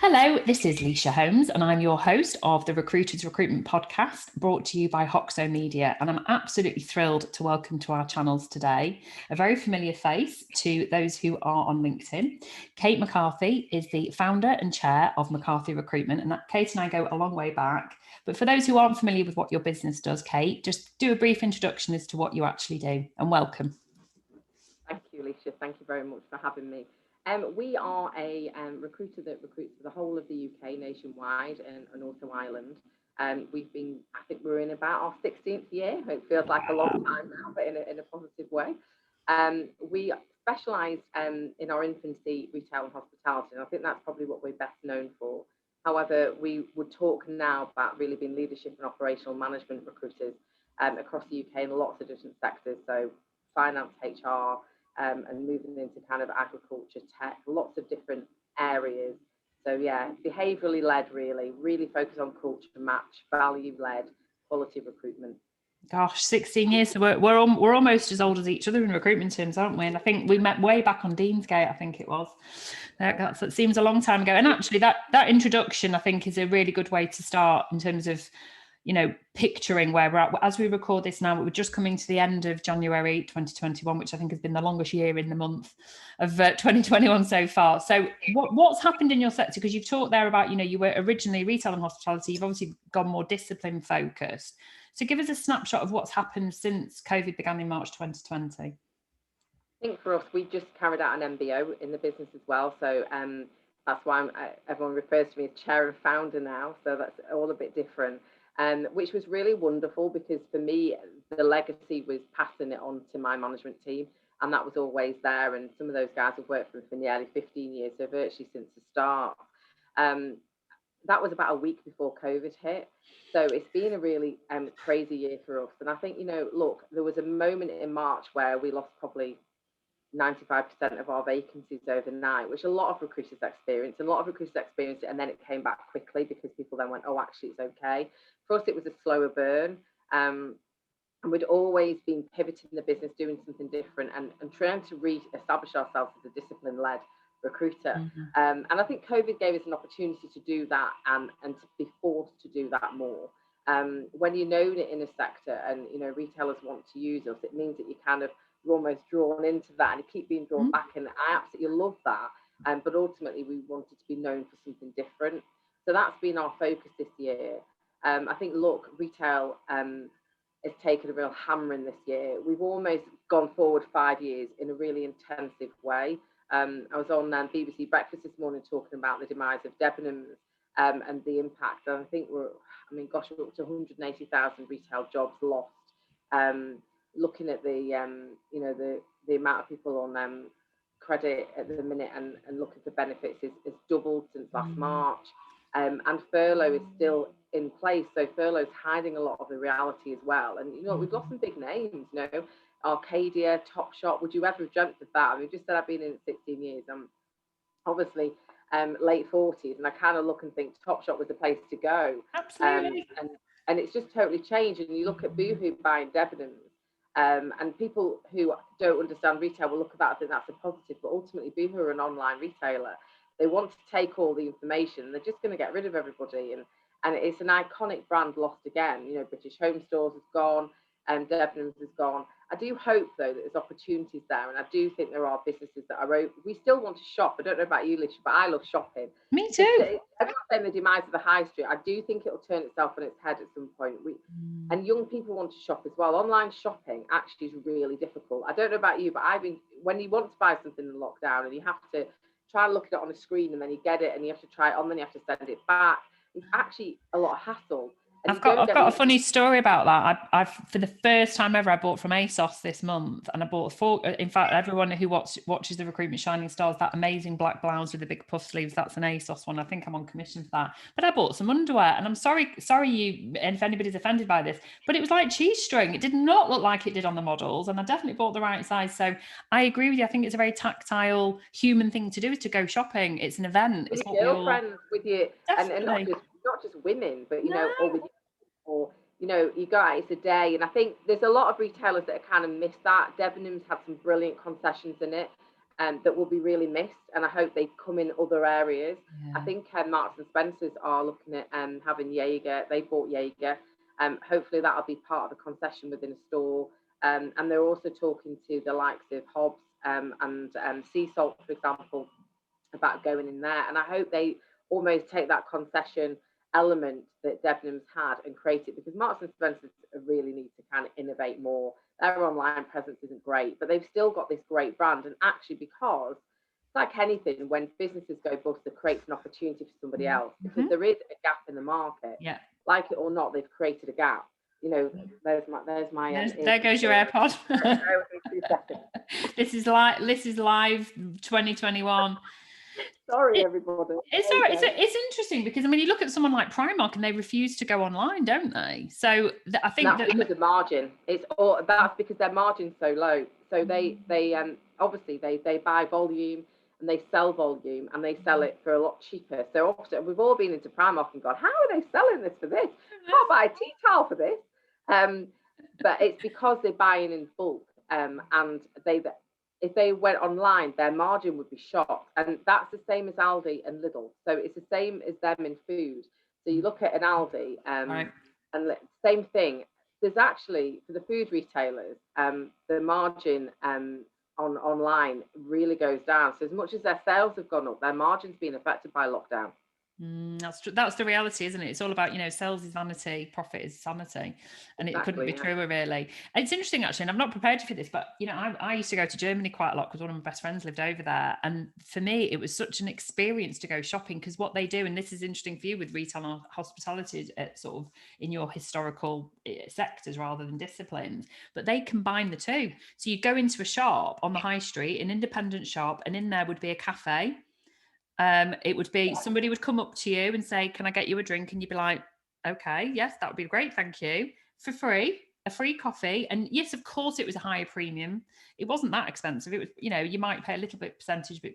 Hello, this is Leisha Holmes, and I'm your host of the Recruiters Recruitment podcast, brought to you by Hoxo Media. And I'm absolutely thrilled to welcome to our channels today a very familiar face to those who are on LinkedIn. Kate McCarthy is the founder and chair of McCarthy Recruitment, and Kate and I go a long way back. But for those who aren't familiar with what your business does, Kate, just do a brief introduction as to what you actually do, and welcome. Thank you, Alicia. Thank you very much for having me. We are a recruiter that recruits for the whole of the UK nationwide and also Ireland. I think we're in about our 16th year. It feels like a long time now, but in a positive way. We specialise in our infancy, retail and hospitality, and I think that's probably what we're best known for. However, we would talk now about really being leadership and operational management recruiters across the UK in lots of different sectors. So finance, HR, and moving into kind of agriculture, tech, lots of different areas. So yeah, behaviourally led, really focus on culture match, value led, quality recruitment. Gosh, 16 years. So we're almost as old as each other in recruitment terms, aren't we? And I think we met way back on Deansgate, I think it was. That seems a long time ago. And actually that introduction, I think, is a really good way to start in terms of, picturing where we're at. As we record this now, we're just coming to the end of January 2021, which I think has been the longest year in the month of 2021 so far. So what's happened in your sector? Because you've talked there about, you were originally retail and hospitality. You've obviously gone more discipline focused. So give us a snapshot of what's happened since COVID began in March 2020. I think for us, we just carried out an MBO in the business as well. So that's why everyone refers to me as chair and founder now. So that's all a bit different. Which was really wonderful because for me, the legacy was passing it on to my management team, and that was always there. And some of those guys have worked for me for nearly 15 years, so virtually since the start. That was about a week before COVID hit. So it's been a really crazy year for us. And I think, look, there was a moment in March where we lost probably 95% of our vacancies overnight, which a lot of recruiters experienced. And a lot of recruiters experienced it, and then it came back quickly because people then went, oh, actually, it's okay. For us, it was a slower burn. And we'd always been pivoting the business, doing something different and trying to re-establish ourselves as a discipline-led recruiter. Mm-hmm. And I think COVID gave us an opportunity to do that and to be forced to do that more. When you're known in a sector and, retailers want to use us, it means that you're almost drawn into that and you keep being drawn back. And I absolutely love that. But ultimately, we wanted to be known for something different. So that's been our focus this year. I think, look, retail has taken a real hammering this year. We've almost gone forward 5 years in a really intensive way. I was on BBC Breakfast this morning talking about the demise of Debenhams and the impact. And I think we're up to 180,000 retail jobs lost. Looking at the amount of people on credit at the minute and looking for benefits is doubled since last March. And furlough is still in place. So furlough is hiding a lot of the reality as well. And, we've lost some big names, Arcadia, Topshop. Would you ever have dreamt of that? Just said I've been in it 16 years. I'm obviously late 40s, and I kind of look and think Topshop was the place to go. Absolutely. And it's just totally changed. And you look at Boohoo buying Debenhams. And people who don't understand retail will look at that and think that's a positive, but ultimately Boohoo are an online retailer. They want to take all the information. They're just going to get rid of everybody, and it's an iconic brand lost again. British Home Stores has gone, and Debenhams has gone. I do hope though that there's opportunities there, and I do think there are businesses that are open. We still want to shop. I don't know about you, Lish, but I love shopping. Me too. Everyone's saying the demise of the high street. I do think it'll turn itself on its head at some point. And young people want to shop as well. Online shopping actually is really difficult. I don't know about you, but when you want to buy something in lockdown and you have to try and look at it on a screen and then you get it and you have to try it on, then you have to send it back. It's actually a lot of hassle. I've got a funny story about that. I've for the first time ever, I bought from ASOS this month, and I bought 4. In fact, everyone who watches the Recruitment Shining Stars, that amazing black blouse with the big puff sleeves, that's an ASOS one. I think I'm on commission for that. But I bought some underwear, and I'm sorry if anybody's offended by this, but it was like cheese string. It did not look like it did on the models, and I definitely bought the right size. So I agree with you. I think it's a very tactile, human thing to do, is to go shopping. It's an event. With your girlfriends, with you, and not just women, but or with you go out, it's a day. And I think there's a lot of retailers that kind of miss that. Debenhams had some brilliant concessions in it. that will be really missed, and I hope they come in other areas. Yeah. I think Marks and Spencers are looking at having Jaeger. They bought Jaeger. Hopefully that'll be part of a concession within a store. And they're also talking to the likes of Hobbs and Sea Salt, for example, about going in there. And I hope they almost take that concession element that Debenhams had and create it, because Marks and Spencers really need to kind of innovate more. Their online presence isn't great, but they've still got this great brand. And actually, because like anything, when businesses go bust, it creates an opportunity for somebody else, because there is a gap in the market. Yeah. Like it or not, they've created a gap. You know, there's my there goes your AirPod. This is live 2021. Sorry, everybody. It's interesting, because I mean, you look at someone like Primark and they refuse to go online, don't they? So I think that's because of margin. That's because their margin's so low. So they obviously they buy volume and they sell volume, and they sell it for a lot cheaper. So obviously we've all been into Primark and gone, how are they selling this for this? I'll buy a tea towel for this. But it's because they're buying in bulk, and if they went online, their margin would be shot. And that's the same as Aldi and Lidl. So it's the same as them in food. So you look at an Aldi, right. and same thing. There's actually, for the food retailers, the margin on online really goes down. So as much as their sales have gone up, their margin's been affected by lockdown. That's true. That's the reality, isn't it? It's all about, sales is vanity, profit is sanity, and it couldn't be truer, really. And it's interesting, actually, and I'm not prepared for this, but I used to go to Germany quite a lot because one of my best friends lived over there, and for me it was such an experience to go shopping, because what they do, and this is interesting for you with retail and hospitality, at sort of in your historical sectors rather than disciplines, but they combine the two. So you go into a shop on the high street, an independent shop, and in there would be a cafe. It would be, somebody would come up to you and say, can I get you a drink? And you'd be like, okay, yes, that would be great, thank you. For free, a free coffee. And yes, of course it was a higher premium. It wasn't that expensive. It was, you might pay a little bit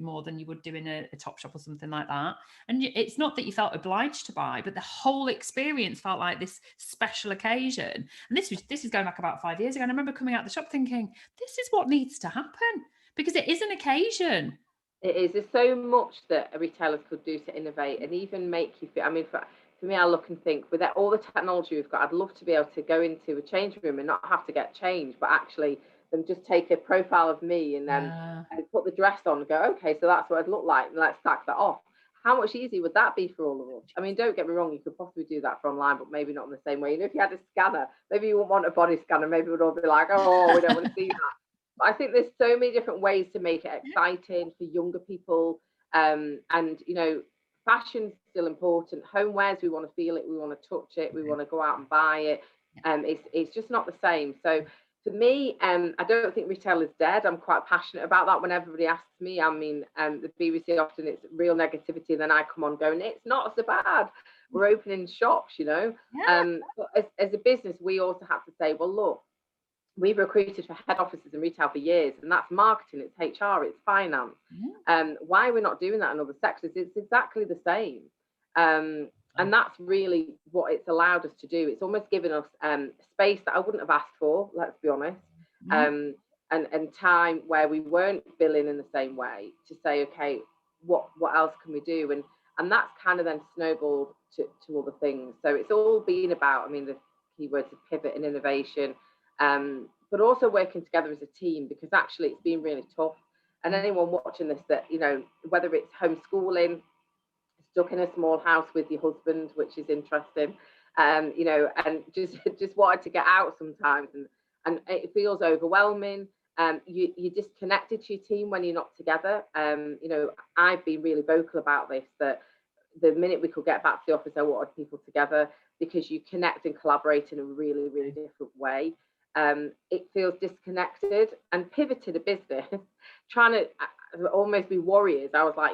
more than you would do in a Top Shop or something like that. And it's not that you felt obliged to buy, but the whole experience felt like this special occasion. And this is going back about 5 years ago. And I remember coming out the shop thinking, this is what needs to happen, because it is an occasion. It is. There's so much that retailers could do to innovate and even make you feel. I mean, for me, I look and think, with all the technology we've got, I'd love to be able to go into a change room and not have to get changed, but actually them just take a profile of me and then and put the dress on and go, okay, so that's what I'd look like, and let's sack that off. How much easier would that be for all of us? I mean, don't get me wrong, you could possibly do that for online, but maybe not in the same way. If you had a scanner, maybe you wouldn't want a body scanner. Maybe we'd all be like, oh, we don't want to see that. I think there's so many different ways to make it exciting for younger people. And, fashion's still important. Homewares, we want to feel it, we want to touch it, we want to go out and buy it. It's just not the same. So for me, I don't think retail is dead. I'm quite passionate about that. When everybody asks me, I mean, the BBC often, it's real negativity, and then I come on going, it's not so bad. We're opening shops, But as a business, we also have to say, well, look, we've recruited for head offices in retail for years, and that's marketing, it's HR, it's finance. Why we're not doing that in other sectors, it's exactly the same. And that's really what it's allowed us to do. It's almost given us space that I wouldn't have asked for, let's be honest, and time where we weren't billing in the same way to say, okay, what else can we do? And that's kind of then snowballed to other things. So it's all been about, I mean, the keywords of pivot and innovation, but also working together as a team, because actually it's been really tough. And anyone watching this that, whether it's homeschooling, stuck in a small house with your husband, which is interesting, and just wanted to get out sometimes, and it feels overwhelming. You're disconnected to your team when you're not together. I've been really vocal about this, that the minute we could get back to the office, I wanted people together, because you connect and collaborate in a really, really different way. It feels disconnected, and pivoted a business, trying to almost be warriors. I was like,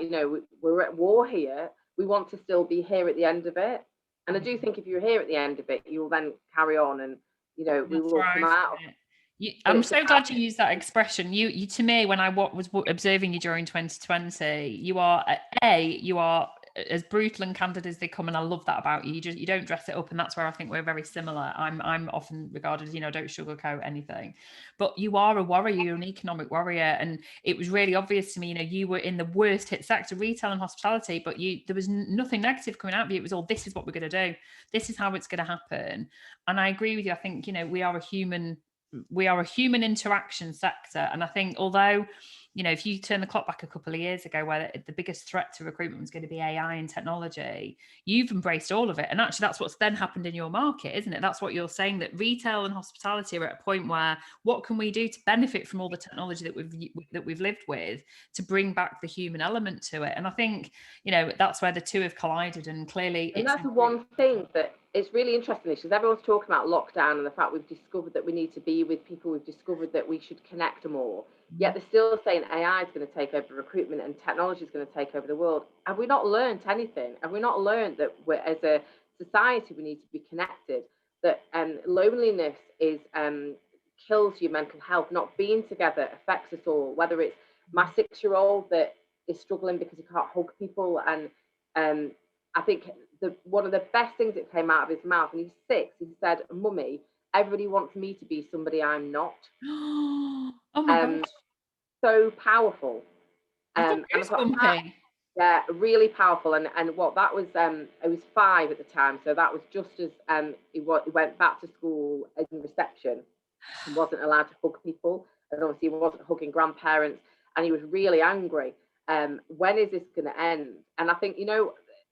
we're at war here. We want to still be here at the end of it. And I do think if you're here at the end of it, you'll then carry on, and, we will come out. I'm so glad you used that expression. You to me, when I was observing you during 2020, you are as brutal and candid as they come, and I love that about you. You don't dress it up, and that's where I think we're very similar. I'm often regarded as, don't sugarcoat anything, but you are a warrior. You're an economic warrior, and it was really obvious to me. You were in the worst hit sector, retail and hospitality, but there was nothing negative coming out of you. It was all, this is what we're going to do. This is how it's going to happen. And I agree with you. I think we are a human interaction sector, and I think although if you turn the clock back a couple of years ago, where the biggest threat to recruitment was going to be AI and technology, you've embraced all of it. And actually, that's what's then happened in your market, isn't it? That's what you're saying, that retail and hospitality are at a point where, what can we do to benefit from all the technology that we've lived with, to bring back the human element to it? And I think, that's where the two have collided. And clearly, and that's the one thing that it's really interesting, because everyone's talking about lockdown and the fact we've discovered that we need to be with people, we've discovered that we should connect more. Yet they're still saying AI is going to take over recruitment and technology is going to take over the world. Have we not learned anything? Have we not learned that as a society we need to be connected? That loneliness kills your mental health. Not being together affects us all. Whether it's my 6-year-old that is struggling because he can't hug people, and I think one of the best things that came out of his mouth, and he's 6, he said, "Mummy, everybody wants me to be somebody I'm not." Oh my gosh. So powerful. And I thought, yeah, really powerful. And what that was, I was 5 at the time, so that was just as he went back to school in reception. He wasn't allowed to hug people, and obviously he wasn't hugging grandparents, and he was really angry. When is this going to end? And I think,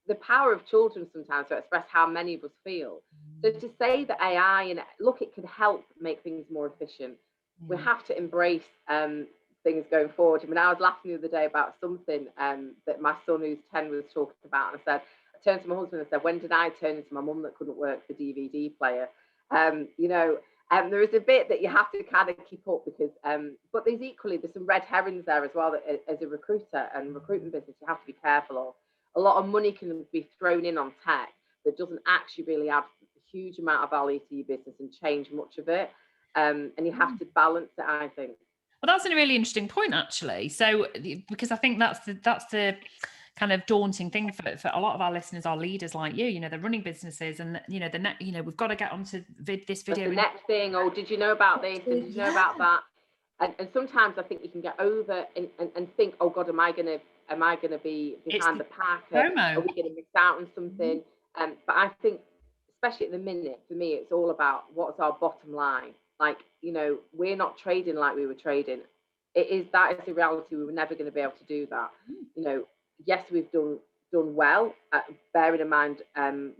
the power of children sometimes to express how many of us feel. So to say that AI, and look, it can help make things more efficient. We have to embrace things going forward. I mean, I was laughing the other day about something that my son, who's 10, was talking about, and I turned to my husband and said, "When did I turn into my mum that couldn't work the DVD player?" There is a bit that you have to kind of keep up, because but there's some red herrings there as well, that as a recruiter and recruitment business you have to be careful of. A lot of money can be thrown in on tech that doesn't actually really add a huge amount of value to your business and change much of it, and you have to balance it, I think. Well, that's a really interesting point, actually. So, because I think that's the kind of daunting thing for a lot of our listeners, our leaders like you, they're running businesses, and we've got to get onto this video. The next thing, did you know about this? And did you know about that? And sometimes I think you can get over and think, oh God, am I going to be behind the pack? Are we going to miss out on something? But I think, especially at the minute, for me, it's all about what's our bottom line. Like, we're not trading like we were trading. That is the reality. We were never going to be able to do that. Yes, we've done well, bearing in mind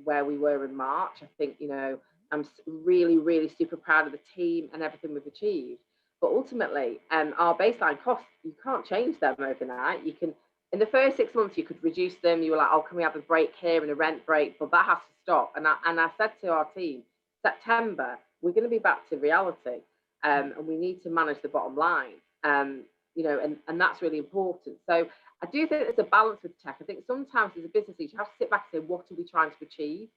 where we were in March. I think, I'm really, really super proud of the team and everything we've achieved. But ultimately, our baseline costs, you can't change them overnight. You can, in the first 6 months, you could reduce them. You were like, oh, can we have a break here and a rent break? But that has to stop. And I said to our team, September, we're going to be back to reality, and we need to manage the bottom line, and that's really important. So I do think there's a balance with tech. I think sometimes as a business leader, you have to sit back and say, what are we trying to achieve?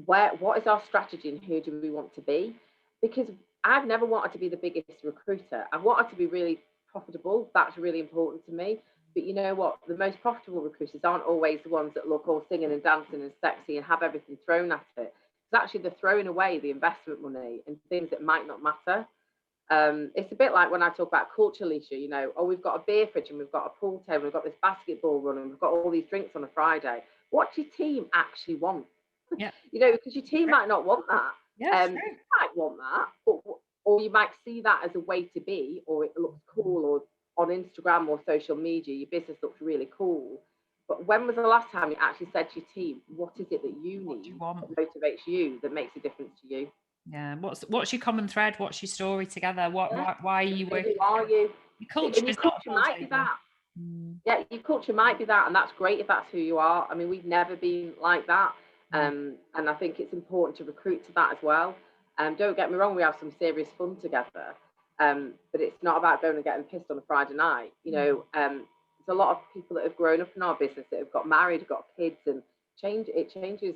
What is our strategy, and who do we want to be? Because I've never wanted to be the biggest recruiter. I've wanted to be really profitable. That's really important to me. But you know what? The most profitable recruiters aren't always the ones that look all singing and dancing and sexy and have everything thrown at it. It's actually they're throwing away the investment money in things that might not matter. It's a bit like when I talk about culture, Alicia, we've got a beer fridge and we've got a pool table, we've got this basketball run, and we've got all these drinks on a Friday. What do your team actually want? Yeah. Because your team might not want that. Yeah, you might want that, or you might see that as a way to be, or it looks cool, or on Instagram or social media, your business looks really cool. But when was the last time you actually said to your team, what is it that you need, that motivates you, that makes a difference to you? Yeah. What's your common thread? What's your story together? Why are you working? Who are you? Your culture, your culture might be that. Yeah, your culture might be that, and that's great if that's who you are. I mean, we've never been like that. And I think it's important to recruit to that as well. Don't get me wrong, we have some serious fun together. But it's not about going and getting pissed on a Friday night. There's a lot of people that have grown up in our business that have got married, got kids, and changes your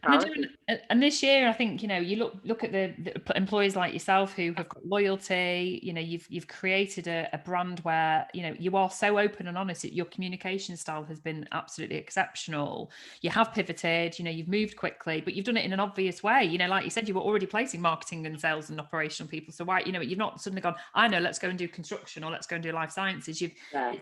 And, priorities. and this year, I think, you look at the employees like yourself who have got loyalty. You've created a brand where you are so open and honest. Your communication style has been absolutely exceptional. You have pivoted. You've moved quickly, but you've done it in an obvious way. Like you said, you were already placing marketing and sales and operational people. So why you've not suddenly gone, I know, let's go and do construction or let's go and do life sciences. It's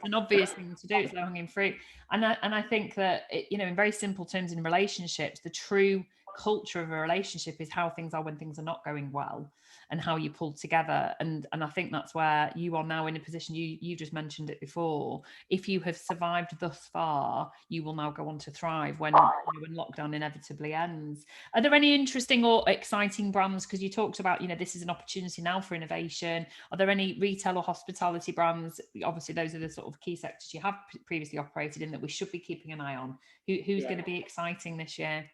an obvious thing to do. It's low hanging fruit. And I think that in very simple terms, in relationships, the true culture of a relationship is how things are when things are not going well, and how you pull together. And I think that's where you are now in a position. You just mentioned it before. If you have survived thus far, you will now go on to thrive when lockdown inevitably ends. Are there any interesting or exciting brands? Because you talked about this is an opportunity now for innovation. Are there any retail or hospitality brands? Obviously, those are the sort of key sectors you have previously operated in that we should be keeping an eye on. Who's going to be exciting this year?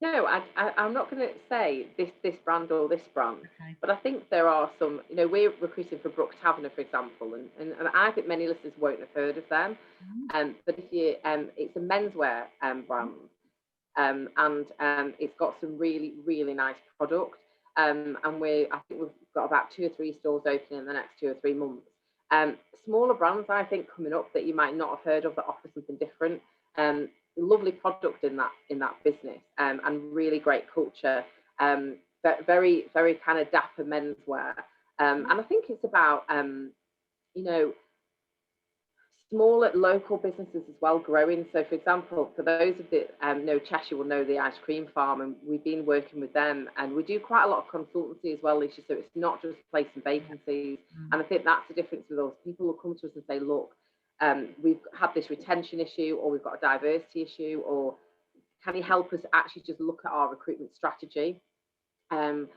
No, I'm not going to say this brand or this brand, but I think there are some. We're recruiting for Brooks Taverner, for example, and I think many listeners won't have heard of them. But this year, it's a menswear brand, and it's got some really, really nice product. And I think we've got about 2 or 3 stores opening in the next 2 or 3 months. Smaller brands, I think, coming up that you might not have heard of that offer something different. Lovely product in that business, and really great culture. But very, very kind of dapper menswear. And I think it's about smaller local businesses as well growing. So, for example, for those of that know Cheshire will know the ice cream farm, and we've been working with them, and we do quite a lot of consultancy as well, Alicia. So it's not just placing vacancies. And I think that's the difference with us. People will come to us and say, look, we've had this retention issue, or we've got a diversity issue, or can you help us actually just look at our recruitment strategy and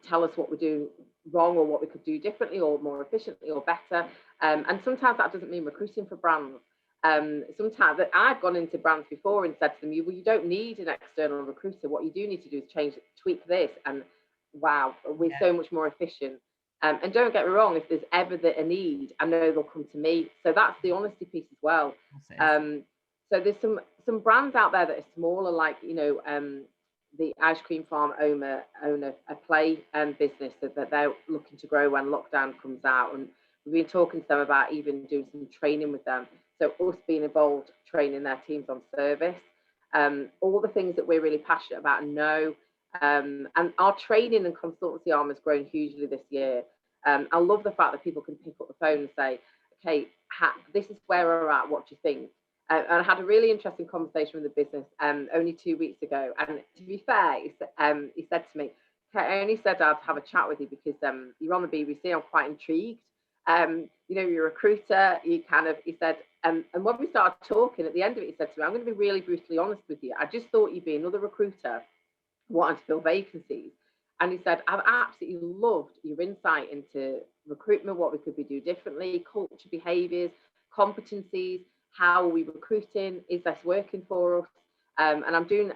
tell us what we're doing wrong, or what we could do differently, or more efficiently, or better. And sometimes that doesn't mean recruiting for brands. Sometimes I've gone into brands before and said to them, well, you don't need an external recruiter. What you do need to do is tweak this, and wow, we're so much more efficient. And don't get me wrong, if there's ever a need, I know they'll come to me. So that's the honesty piece as well. So there's some brands out there that are smaller, like the ice cream farm owner a play business that they're looking to grow when lockdown comes out, and we've been talking to them about even doing some training with them. So us being involved, training their teams on service, all the things that we're really passionate about and know. And our training and consultancy arm has grown hugely this year. I love the fact that people can pick up the phone and say, okay, this is where we're at, what do you think? And I had a really interesting conversation with the business only 2 weeks ago. And to be fair, he said to me, I only said I'd have a chat with you because you're on the BBC, I'm quite intrigued. You're a recruiter, he said, and when we started talking, at the end of it, he said to me, I'm going to be really brutally honest with you. I just thought you'd be another recruiter wanting to fill vacancies. And he said, I've absolutely loved your insight into recruitment, what we could be doing differently, culture, behaviours, competencies, how are we recruiting, is this working for us? And I'm doing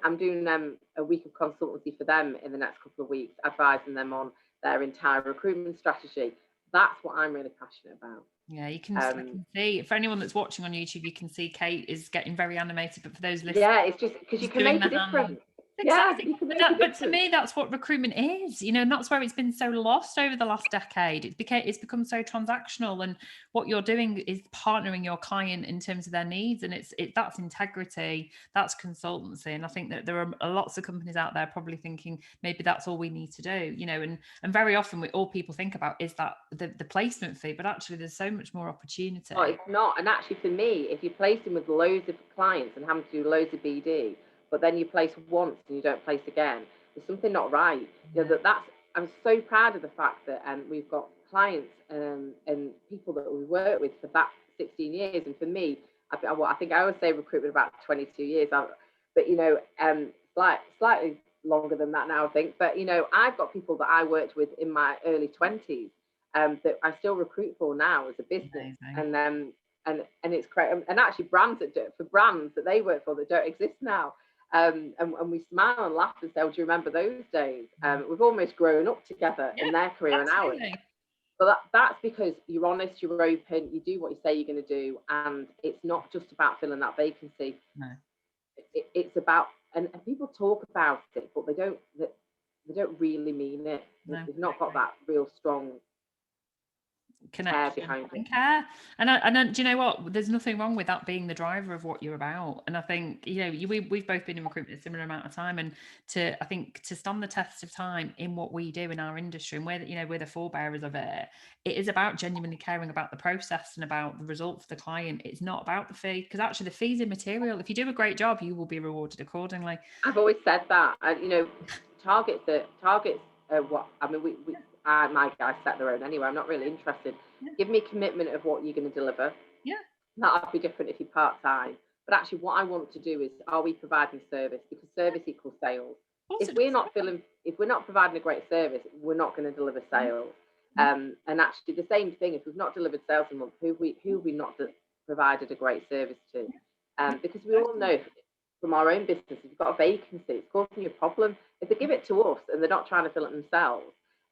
a week of consultancy for them in the next couple of weeks, advising them on their entire recruitment strategy. That's what I'm really passionate about. Yeah, you can see, for anyone that's watching on YouTube, you can see Kate is getting very animated, but for those listening, it's just because you can make a difference. Exactly. But to me, that's what recruitment is, and that's where it's been so lost over the last decade. It's become so transactional, and what you're doing is partnering your client in terms of their needs, and that's integrity, that's consultancy. And I think that there are lots of companies out there probably thinking maybe that's all we need to do, and very often all people think about is that the placement fee, but actually there's so much more opportunity. Oh, it's not. And actually for me, if you're placing with loads of clients and having to do loads of BD, but then you place once and you don't place again, there's something not right. I'm so proud of the fact that we've got clients and people that we work with for that 16 years. And for me, I think I would say recruitment about 22 years, but slightly longer than that now, I think. But I've got people that I worked with in my early 20s that I still recruit for now as a business. Amazing. And it's great. And actually brands that they work for that don't exist now. And we smile and laugh and say, oh, do you remember those days? We've almost grown up together in their career and ours. But that's because you're honest, you're open, you do what you say you're going to do, and it's not just about filling that vacancy. No. it's about, and people talk about it, but they don't really mean it. No. They've not got that real strong connection behind and it. care. And do you know what? There's nothing wrong with that being the driver of what you're about. And I think, we've both been in recruitment a similar amount of time, and to stand the test of time in what we do in our industry, and we're the forebearers of it. It is about genuinely caring about the process and about the result for the client. It's not about the fee, because actually the fee's immaterial. If you do a great job, you will be rewarded accordingly. I've always said that, and targets are what, I mean, my guys set their own anyway. I'm not really interested. Yeah. Give me commitment of what you're going to deliver. Yeah. That'll be different if you're part-time. But actually what I want to do is, are we providing service? Because service equals sales. If we're not providing a great service, we're not going to deliver sales. And actually the same thing, if we've not delivered sales a month, who have we not provided a great service to? Because we all know from our own business, if you've got a vacancy, it's causing you a problem. If they give it to us and they're not trying to fill it themselves,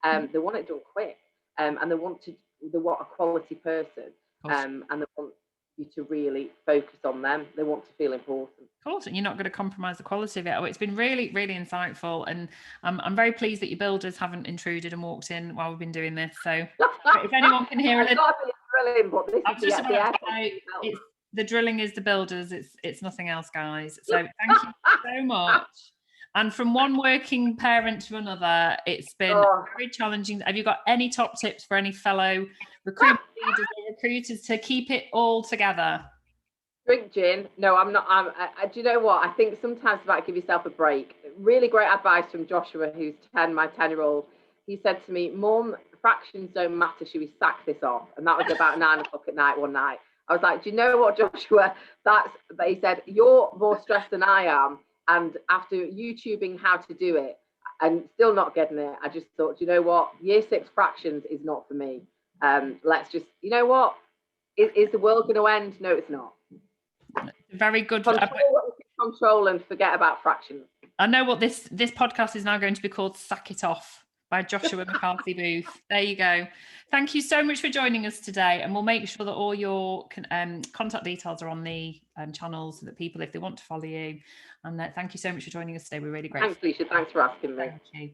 they want it done quick, and they want a quality person, and they want you to really focus on them. They want to feel important. Of course, and you're not going to compromise the quality of it. It's been really, really insightful, and I'm very pleased that your builders haven't intruded and walked in while we've been doing this. So if anyone can hear a little, drilling, but this I'm just about to say, the drilling is the builders. It's nothing else, guys. So thank you so much. And from one working parent to another, it's been very challenging. Have you got any top tips for any fellow recruitment leaders or recruiters to keep it all together? Drink gin. No, I'm not. Do you know what? I think sometimes about give yourself a break. Really great advice from Joshua, who's 10, my 10-year-old. He said to me, "Mum, fractions don't matter. Should we sack this off?" And that was about 9 o'clock at night one night. I was like, "Do you know what, Joshua? He said, you're more stressed than I am. And after YouTubing how to do it and still not getting it, I just thought, you know what? Year 6 fractions is not for me. Let's just, you know what? Is the world going to end? No, it's not. Very good. Control and forget about fractions." I know what this podcast is now going to be called. Sack It Off by Joshua McCarthy-Booth. There you go. Thank you so much for joining us today, and we'll make sure that all your contact details are on the channels so that people, if they want to follow you. And thank you so much for joining us today. We're really grateful. Thanks, Lisa. Thanks for asking me. Thank you.